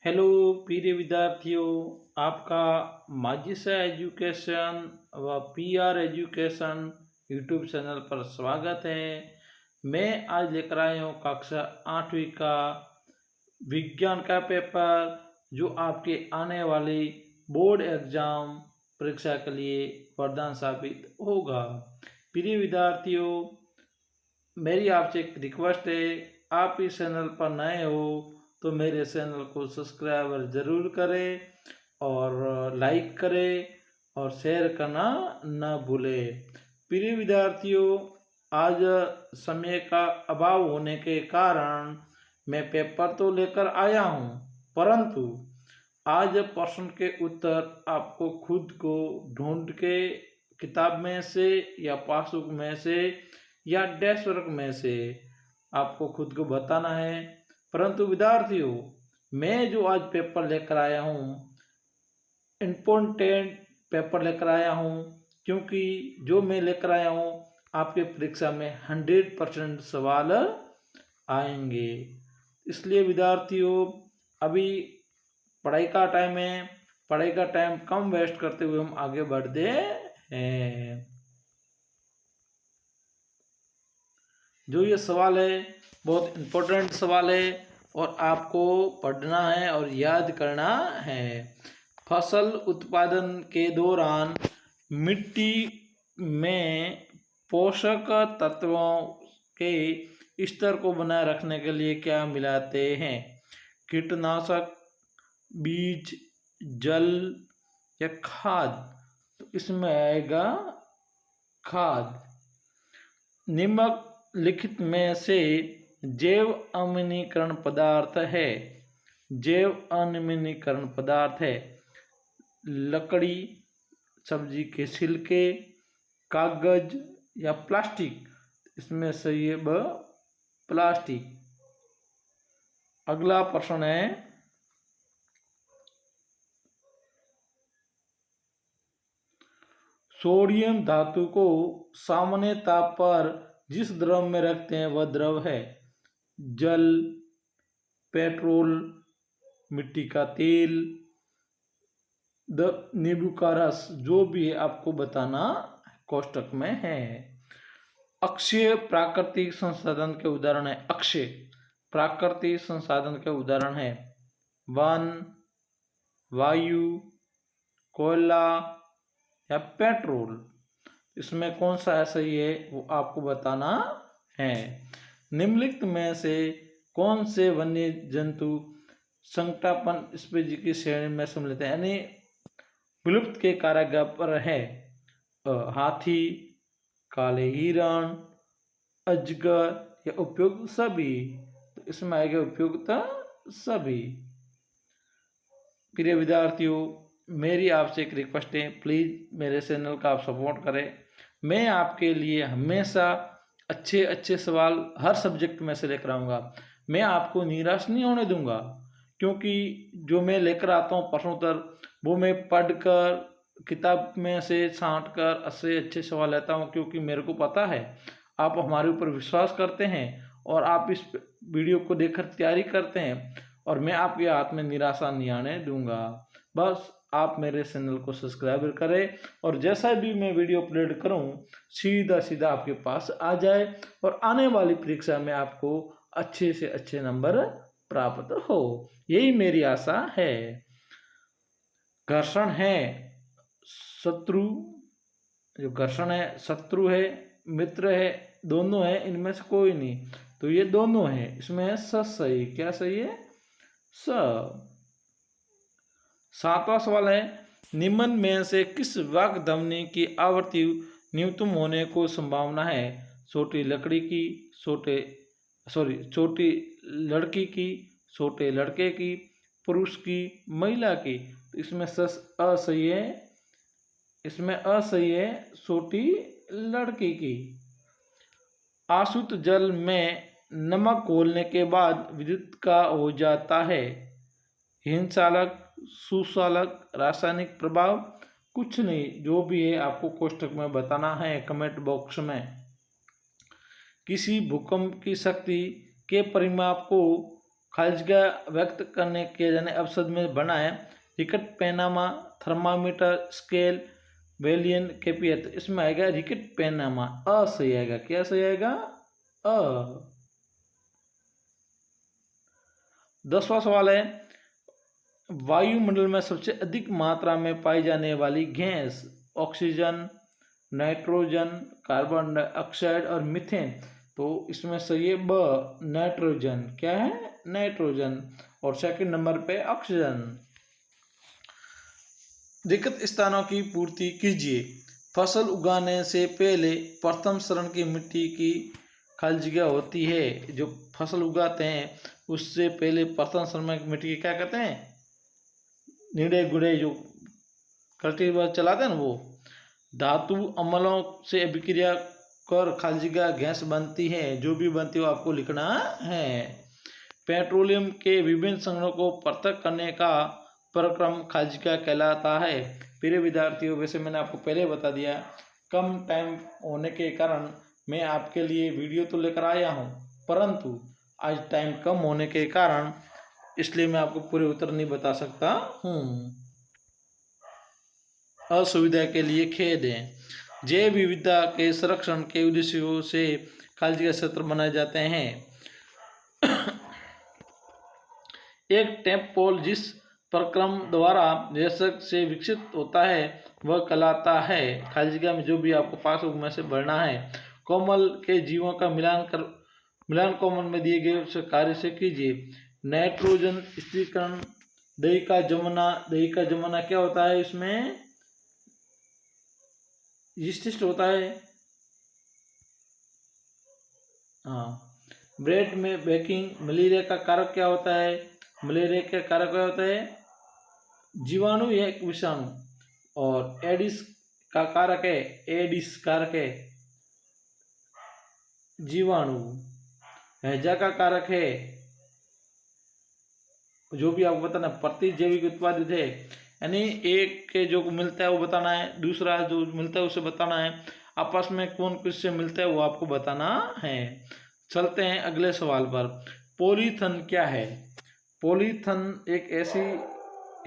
Hello प्रिय विद्यार्थियों, आपका माजिसा एजुकेशन व पीआर एजुकेशन यूट्यूब चैनल पर स्वागत है। मैं आज लेकर आया हूँ कक्षा 8वीं का विज्ञान का पेपर, जो आपके आने वाली बोर्ड एग्जाम परीक्षा के लिए वरदान साबित होगा। प्रिय विद्यार्थियों, मेरी आपसे एक रिक्वेस्ट है, आप इस चैनल पर नए हो तो मेरे चैनल को सब्सक्राइब ज़रूर करें और लाइक करें और शेयर करना न भूलें। प्रिय विद्यार्थियों, आज समय का अभाव होने के कारण मैं पेपर तो लेकर आया हूँ, परंतु आज प्रश्न के उत्तर आपको खुद को ढूंढ के किताब में से या पासबुक में से या डेस्क वर्क में से आपको खुद को बताना है। परंतु विद्यार्थियों, मैं जो आज पेपर लेकर आया हूँ, इम्पोर्टेंट पेपर लेकर आया हूँ, क्योंकि जो मैं लेकर आया हूँ आपके परीक्षा में 100% सवाल आएंगे। इसलिए विद्यार्थियों, अभी पढ़ाई का टाइम है, पढ़ाई का टाइम कम वेस्ट करते हुए हम आगे बढ़ते हैं। जो ये सवाल है बहुत इम्पोर्टेंट सवाल है और आपको पढ़ना है और याद करना है। फसल उत्पादन के दौरान मिट्टी में पोषक तत्वों के स्तर को बनाए रखने के लिए क्या मिलाते हैं? कीटनाशक, बीज, जल या खाद? तो इसमें आएगा खाद। निम्नलिखित लिखित में से जैव अम्लीकरण पदार्थ है। जैव अम्लीकरण पदार्थ है लकड़ी, सब्जी के छिलके, कागज या प्लास्टिक? इसमें से ये प्लास्टिक। अगला प्रश्न है, सोडियम धातु को सामान्य ताप पर जिस द्रव में रखते हैं वह द्रव है? जल, पेट्रोल, मिट्टी का तेल, नींबू का रस? जो भी है आपको बताना कोष्टक में है। अक्षय प्राकृतिक संसाधन के उदाहरण है। अक्षय प्राकृतिक संसाधन के उदाहरण है वन, वायु, कोयला या पेट्रोल? इसमें कौन सा सही है वो आपको बताना है। निम्नलिखित में से कौन से वन्य जंतु संकटापन्न स्पीशीज की श्रेणी में सम्मिलित है, यानी विलुप्त के कारागार पर है? हाथी, काले हिरण, अजगर या उपयुक्त सभी? तो इसमें आएगा उपयुक्त सभी। प्रिय विद्यार्थियों, मेरी आपसे एक रिक्वेस्ट है, प्लीज़ मेरे चैनल का आप सपोर्ट करें। मैं आपके लिए हमेशा अच्छे अच्छे सवाल हर सब्जेक्ट में से लेकर आऊँगा। मैं आपको निराश नहीं होने दूंगा, क्योंकि जो मैं लेकर आता हूँ प्रश्नोत्तर, वो मैं पढ़कर किताब में से छांट कर अच्छे सवाल लेता हूँ, क्योंकि मेरे को पता है आप हमारे ऊपर विश्वास करते हैं और आप इस वीडियो को देखकर तैयारी करते हैं, और मैं आपके हाथ में निराशा नहीं आने दूंगा। बस आप मेरे चैनल को सब्सक्राइब करें और जैसा भी मैं वीडियो अपलोड करूं सीधा सीधा आपके पास आ जाए और आने वाली परीक्षा में आपको अच्छे से अच्छे नंबर प्राप्त हो, यही मेरी आशा है। घर्षण है शत्रु, जो घर्षण है शत्रु है, मित्र है, दोनों है, इनमें से कोई नहीं, तो ये दोनों है। इसमें है स सही। क्या सही है? स। सातवां सवाल है, निम्न में से किस वाक् ध्वनि की आवृत्ति न्यूनतम होने को संभावना है? छोटी लकड़ी की, छोटी लड़की की, छोटे लड़के की, पुरुष की, महिला की? तो इसमें असही है। इसमें असही है छोटी लड़की की। आशुत जल में नमक घोलने के बाद विद्युत का हो जाता है? हिमचालक, सुचालक, रासायनिक प्रभाव? कुछ नहीं। जो भी है आपको कोष्टक में बताना है कमेंट बॉक्स में। किसी भूकंप की शक्ति के परिमाप को खाली जगह व्यक्त करने किए जाने अपशब्द में बना है रिकट पैनामा, थर्मामीटर, स्केल, वेलियन, केपियर। तो इसमें आएगा रिकट पैनामा, अ सही आएगा। क्या सही आएगा? अ। 10वां सवाल है, वायुमंडल में सबसे अधिक मात्रा में पाई जाने वाली gas oxygen, nitrogen, carbon dioxide और मीथेन। तो इसमें सही है ब, नाइट्रोजन। क्या है? नाइट्रोजन। और सेकंड नंबर पे ऑक्सीजन। रिक्त स्थानों की पूर्ति कीजिए। फसल उगाने से पहले प्रथम चरण की मिट्टी की खाली जगह होती है। जो फसल उगाते हैं उससे पहले प्रथम चरण में मिट्टी की क्या कहते हैं? नीड़े गुड़े जो कल्टीवेटर चलाते हैं ना, वो धातु अम्लों से अभिक्रिया कर खाली जगह गैस बनती है। जो भी बनती है वो आपको लिखना है। पेट्रोलियम के विभिन्न संघों को पृथक करने का प्रक्रम खाली जगह कहलाता है। प्रिय विद्यार्थियों, वैसे मैंने आपको पहले बता दिया, कम टाइम होने के कारण मैं आपके लिए वीडियो तो लेकर आया हूँ, परंतु आज टाइम कम होने के कारण इसलिए मैं आपको पूरे उत्तर नहीं बता सकता हूँ। असुविधा के लिए खेद है। जैव विविधता के संरक्षण के उद्देश्यों से खाली जगह क्षेत्र बनाए जाते हैं। एक टेप पोल जिस प्रक्रम द्वारा निरसक से विकसित होता है वह कहलाता है। खाली जगह में जो भी आपको पासबुक में से भरना है। कोमल के जीवों का मिलान कोमल में दिए गए कार्य से कीजिए। नाइट्रोजन स्थिरीकरण, दही का जमाना क्या होता है? इसमें यीस्ट होता है। हाँ। ब्रेड में बेकिंग, मलेरिया का कारक क्या होता है? मलेरिया का कारक क्या होता है? जीवाणु या एक विषाणु। और एडिस का कारक है, एडिस कारक है जीवाणु। हैजा का कारक है, जो भी आपको बताना, प्रतिजैविक उत्पादित है, यानी एक के जो मिलता है वो बताना है, दूसरा जो मिलता है उसे बताना है, आपस में कौन किससे मिलता है वो आपको बताना है। चलते हैं अगले सवाल पर। पॉलीथन क्या है? पॉलीथन एक ऐसी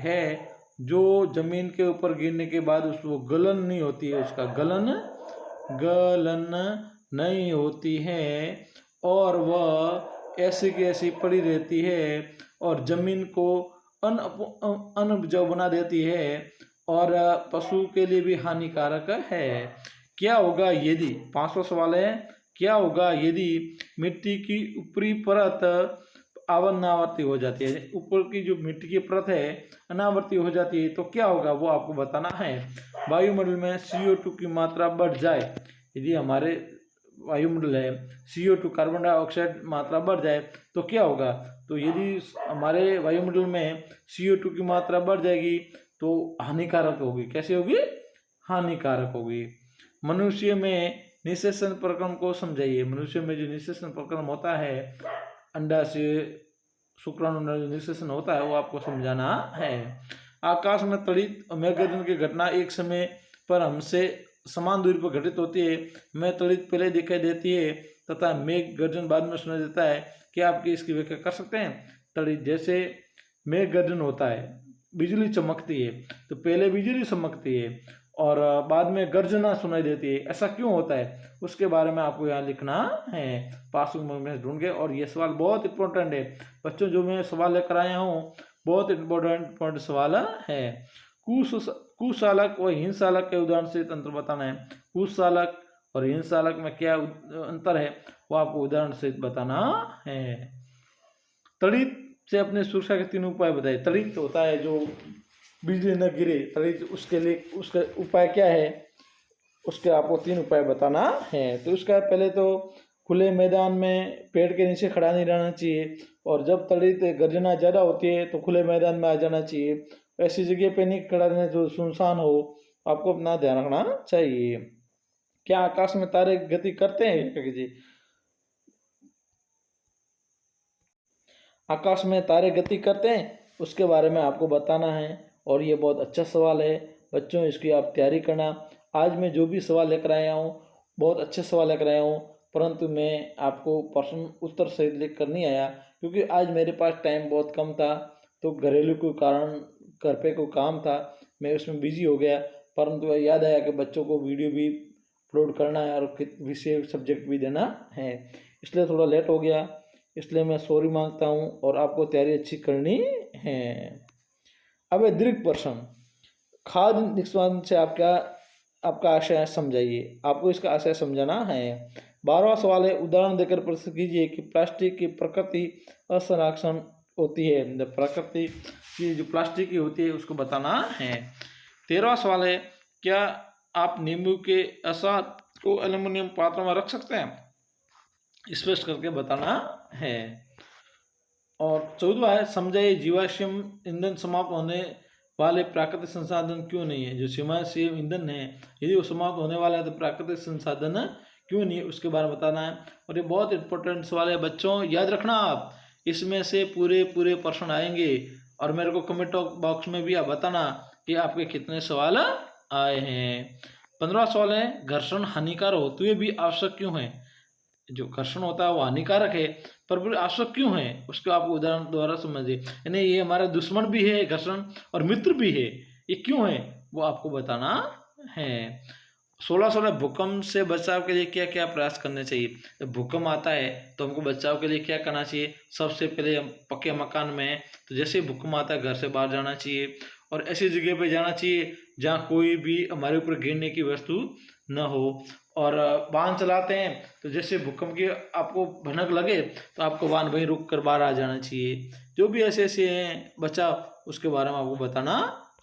है जो जमीन के ऊपर गिरने के बाद उसको गलन नहीं होती है, उसका गलन नहीं होती है और वह ऐसी की ऐसी पड़ी रहती है और जमीन को अनउपजाऊ बना देती है और पशु के लिए भी हानिकारक है। क्या होगा यदि, 5वां सवाल है, क्या होगा यदि मिट्टी की ऊपरी परत अनावर्ती हो जाती है? ऊपर की जो मिट्टी की परत है अनावर्ती हो जाती है तो क्या होगा वो आपको बताना है। वायुमंडल में CO2 की मात्रा बढ़ जाए, यदि हमारे वायुमंडल है CO2 कार्बन डाइऑक्साइड मात्रा बढ़ जाए तो क्या होगा? तो यदि हमारे वायुमंडल में CO2 की मात्रा बढ़ जाएगी तो हानिकारक होगी। कैसे होगी? हानिकारक होगी। मनुष्य में निषेचन प्रक्रम को समझाइए। मनुष्य में जो निषेचन प्रक्रम होता है, अंडा से शुक्राणु में निषेचन होता है, वो आपको समझाना है। आकाश में तड़ित मेघगर्जन की घटना एक समय पर हमसे समान दूरी पर घटित होती है। में तड़ित पहले दिखाई देती है तथा मेघ गर्जन बाद में सुनाई देता है। क्या आपकी इसकी व्याख्या कर सकते हैं? तड़ित, जैसे मेघ गर्जन होता है, बिजली चमकती है तो पहले बिजली चमकती है और बाद में गर्जना सुनाई देती है, ऐसा क्यों होता है उसके बारे में आपको यहाँ लिखना है। पासबुक में ढूंढ के, और ये सवाल बहुत इंपॉर्टेंट है बच्चों, जो मैं सवाल लेकर आया हूँ बहुत इंपॉर्टेंट सवाल है। कुशालक व हिंसालक के उदाहरण से तंत्र बताना है। कुशालक और हिंसालक में क्या अंतर है वो आपको उदाहरण से बताना है। तड़ित से अपने सुरक्षा के 3 उपाय बताइए। तड़ित होता है जो बिजली न गिरे, तड़ित, उसके लिए उसका उपाय क्या है, उसके आपको 3 उपाय बताना है। तो उसका पहले तो खुले मैदान में पेड़ के नीचे खड़ा नहीं रहना चाहिए और जब तड़ित गर्जना ज़्यादा होती है तो खुले मैदान में आ जाना चाहिए। ऐसी जगह पे नहीं खड़ा रहना जो सुनसान हो, आपको अपना ध्यान रखना चाहिए। क्या आकाश में तारे गति करते हैं? जी, आकाश में तारे गति करते हैं, उसके बारे में आपको बताना है और ये बहुत अच्छा सवाल है बच्चों, इसकी आप तैयारी करना। आज मैं जो भी सवाल लेकर आया हूँ बहुत अच्छे सवाल लेकर आया हूँ, परंतु मैं आपको प्रश्न उत्तर सहित लिख कर नहीं आया क्योंकि आज मेरे पास टाइम बहुत कम था, तो घरेलू के कारण घर पे कोई काम था, मैं उसमें बिजी हो गया। परंतु याद आया कि बच्चों को वीडियो भी अपलोड करना है और विषय सब्जेक्ट भी देना है, इसलिए थोड़ा लेट हो गया। इसलिए मैं सॉरी मांगता हूँ और आपको तैयारी अच्छी करनी है। अब है दीर्घ प्रश्न। खाद निष्पादन से आपका आशय समझाइए। आपको इसका आशय समझाना है। 12वां सवाल है, उदाहरण देकर प्रश्न कीजिए कि प्लास्टिक की प्रकृति असंरक्षण होती है। प्रकृति की जो प्लास्टिक की होती है उसको बताना है। 13वां सवाल है, क्या आप नींबू के अचार को एल्युमिनियम पात्रों में रख सकते हैं? स्पष्ट करके बताना है। और 14वां है, समझाइए जीवाश्म ईंधन समाप्त होने वाले प्राकृतिक संसाधन क्यों नहीं है। जो जीवाश्म ईंधन है यदि वो समाप्त होने वाला है तो प्राकृतिक संसाधन क्यों नहीं है, उसके बारे में बताना है। और ये बहुत इंपॉर्टेंट सवाल है बच्चों, याद रखना आप, इसमें से पूरे प्रश्न आएंगे। और मेरे को कमेंट बॉक्स में भी आप बताना कि आपके कितने सवाल आए हैं। 15वां सवाल है, घर्षण हानिकारक होते हुए भी आवश्यक क्यों है। जो घर्षण होता है वो हानिकारक है पर फिर आवश्यक क्यों है, उसको आप उदाहरण द्वारा समझिए। यानी ये हमारा दुश्मन भी है घर्षण और मित्र भी है, ये क्यों है वो आपको बताना है। 16 है, भूकंप से बचाव के लिए क्या क्या प्रयास करने चाहिए। जब भूकंप आता है तो हमको बचाव के लिए क्या करना चाहिए। सबसे पहले हम पक्के मकान में हैं तो जैसे ही भूकंप आता है घर से बाहर जाना चाहिए और ऐसी जगह पे जाना चाहिए जहाँ कोई भी हमारे ऊपर गिरने की वस्तु न हो। और वाहन चलाते हैं तो जैसे भूकंप की आपको भनक लगे तो आपको वाहन वहीं रुक कर बाहर आ जाना चाहिए। जो भी ऐसे हैं बचाव उसके बारे में आपको बताना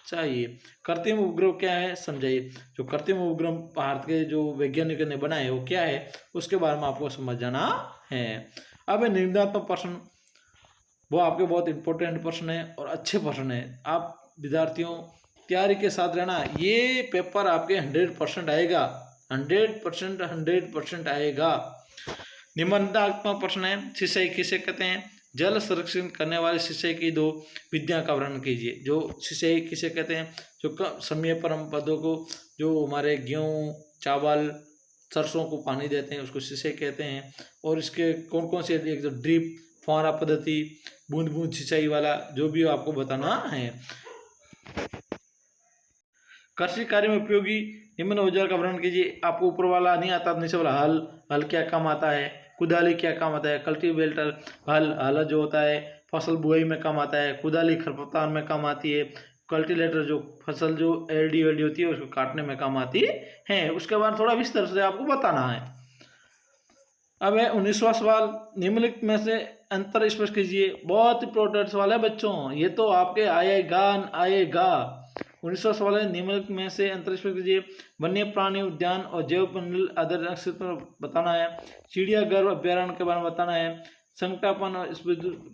चाहिए। कृत्रिम उपग्रह क्या है समझाइए। जो कृत्रिम उपग्रह भारत के जो वैज्ञानिकों ने बनाए वो क्या है उसके बारे में आपको समझ जाना है। अब निर्णयात्मक प्रश्न, वो आपके बहुत इंपॉर्टेंट प्रश्न है और अच्छे प्रश्न है। आप विद्यार्थियों तैयारी के साथ रहना, ये पेपर आपके 100% आएगा। 100% आएगा। निबंधात्मक प्रश्न है, सिंचाई किसे कहते हैं। जल संरक्षण करने वाले सिंचाई की 2 विधियां का वर्णन कीजिए। जो सिंचाई किसे कहते हैं, जो समय पर हम पौधों को, जो हमारे गेहूँ चावल सरसों को पानी देते हैं उसको सिंचाई कहते हैं। और इसके कौन कौन से, एक तो ड्रिप, फुहारा पद्धति, बूंद बूंद सिंचाई वाला, जो भी आपको बताना है। कृषि कार्य में उपयोगी निम्न औजार का वर्णन कीजिए। आपको ऊपर वाला नहीं आता, नीचे वाला हल क्या काम आता है, कुदाली क्या काम आता है, कल्टीवेटर हल जो होता है फसल बुआई में काम आता है, कुदाली खरपतवार में काम आती है, कल्टीवेटर जो फसल जो एलडी होती है उसको काटने में काम आती है। उसके बाद थोड़ा विस्तार से आपको बताना है। अब है 19वां सवाल, निम्नलिखित में से अंतर स्पष्ट कीजिए। बहुत इंपॉर्टेंट सवाल है बच्चों, ये तो आपके आएगा। 19वां सवाल है, निम्नलिखित में से अंतर स्पष्ट कीजिए। वन्य प्राणी उद्यान और जैव मंडल आधारित बताना है। चिड़ियाघर अभ्यारण्य के बारे में बताना है। संकटापन और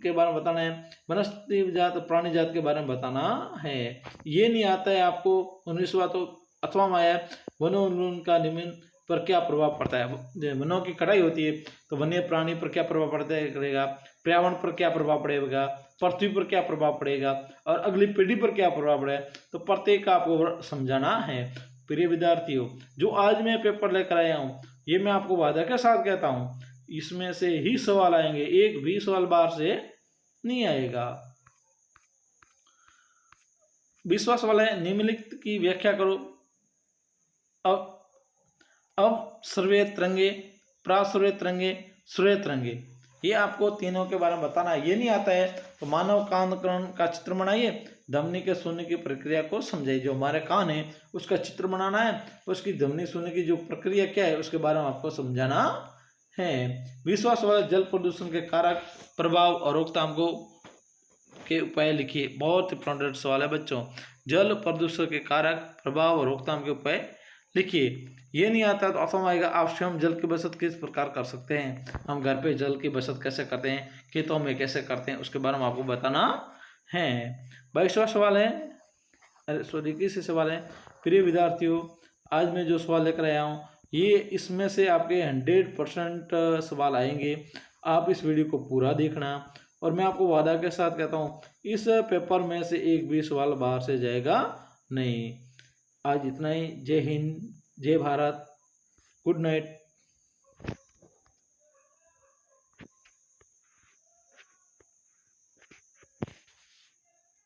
के बारे में बताना है। वनस्पति जात और प्राणी जात के बारे में बताना है। ये नहीं आता है आपको 19वां, तो अथवा में आया वनोन्मूलन का निम्न पर क्या प्रभाव पड़ता है। वनों की कटाई होती है तो वन्य प्राणी पर क्या प्रभाव पड़ेगा, पर्यावरण पर क्या प्रभाव पड़ेगा, पृथ्वी पर क्या प्रभाव पड़ेगा और अगली पीढ़ी पर क्या प्रभाव पड़ेगा, तो प्रत्येक का आपको समझाना है। प्रिय विद्यार्थियों, जो आज मैं पेपर लेकर आया हूँ ये मैं आपको वादा के साथ कहता हूँ इसमें से ही सवाल आएंगे, एक भी सवाल बाहर से नहीं आएगा। 20वां सवाल है, निम्नलिखित की व्याख्या करो। अब सर्वे तरंगे, प्रासर्वे तरंगे, श्रेय तरंगे, ये आपको तीनों के बारे में बताना है। ये नहीं आता है तो मानव कान का चित्र बनाइए, धमनी के सुनने की प्रक्रिया को समझाइए। जो हमारे कान है उसका चित्र बनाना है, उसकी धमनी सुनने की जो प्रक्रिया क्या है उसके बारे में आपको समझाना है। 20वां सवाल, जल प्रदूषण के कारक, प्रभाव और रोकथाम को के उपाय लिखिए। बहुत इंपॉर्टेंट सवाल है बच्चों, जल प्रदूषण के कारक, प्रभाव और रोकथाम के उपाय लिखिए। ये नहीं आता तो असम आएगा, आप स्वयं जल की बचत किस प्रकार कर सकते हैं। हम घर पे जल की बचत कैसे करते हैं, खेतों में कैसे करते हैं, उसके बारे में आपको बताना है। 22वां सवाल है, सॉरी 21 सवाल है, प्रिय विद्यार्थियों आज मैं जो सवाल लेकर आया हूँ ये इसमें से आपके 100% सवाल आएंगे। आप इस वीडियो को पूरा देखना और मैं आपको वादा के साथ कहता हूँ इस पेपर में से एक भी सवाल बाहर से जाएगा नहीं। आज इतना ही। जय हिंद, जय भारत, गुड नाइट।